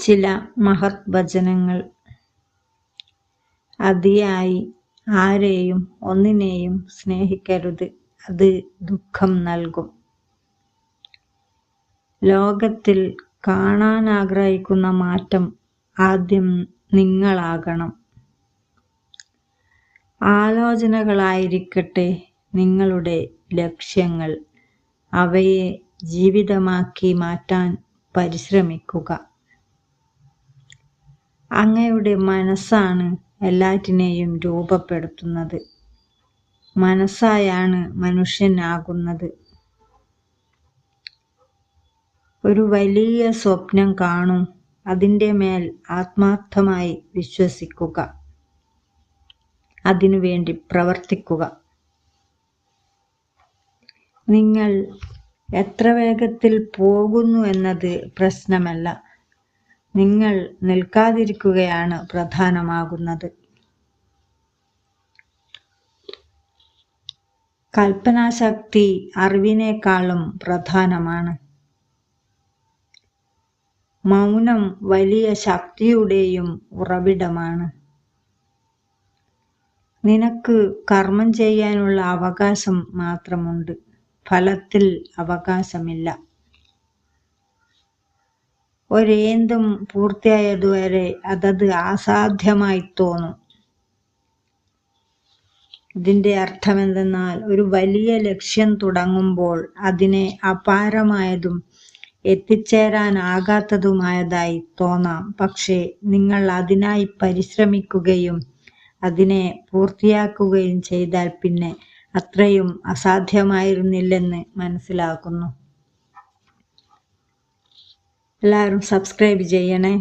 ചില മഹത് വചനങ്ങൾ. അതിയായി ആരെയും ഒന്നിനെയും സ്നേഹിക്കരുത്, അത് ദുഃഖം നൽകും. ലോകത്തിൽ കാണാൻ ആഗ്രഹിക്കുന്ന മാറ്റം ആദ്യം നിങ്ങളാകണം. ആലോചനകളായിരിക്കട്ടെ നിങ്ങളുടെ ലക്ഷ്യങ്ങൾ. അവയെ ജീവിതമാക്കി മാറ്റാൻ പരിശ്രമിക്കുക. അങ്ങയുടെ മനസ്സാണ് എല്ലാറ്റിനെയും രൂപപ്പെടുത്തുന്നത്. മനസ്സായാണ് മനുഷ്യനാകുന്നത്. ഒരു വലിയ സ്വപ്നം കാണൂ, അതിൻ്റെ മേൽ ആത്മാർത്ഥമായി വിശ്വസിക്കുക, അതിനുവേണ്ടി പ്രവർത്തിക്കുക. നിങ്ങൾ എത്ര വേഗത്തിൽ പോകുന്നു എന്നത് പ്രശ്നമല്ല, നിങ്ങൾ നിൽക്കാതിരിക്കുകയാണ് പ്രധാനമാകുന്നത്. കൽപ്പനാശക്തി അറിവിനേക്കാളും പ്രധാനമാണ്. മൗനം വലിയ ശക്തിയുടെയും ഉറവിടമാണ്. നിനക്ക് കർമ്മം ചെയ്യാനുള്ള അവകാശം മാത്രമുണ്ട്, ഫലത്തിൽ അവകാശമില്ല. ഒരേന്തും പൂർത്തിയായതുവരെ അതത് അസാധ്യമായി തോന്നും. ഇതിൻ്റെ അർത്ഥമെന്തെന്നാൽ, ഒരു വലിയ ലക്ഷ്യം തുടങ്ങുമ്പോൾ അതിനെ അപാരമായതും എത്തിച്ചേരാനാകാത്തതുമായതായി തോന്നാം. പക്ഷേ നിങ്ങൾ അതിനായി പരിശ്രമിക്കുകയും അതിനെ പൂർത്തിയാക്കുകയും ചെയ്താൽ പിന്നെ അത്രയും അസാധ്യമായിരുന്നില്ലെന്ന് മനസ്സിലാക്കുന്നു. എല്ലാവരും സബ്സ്ക്രൈബ് ചെയ്യണേ.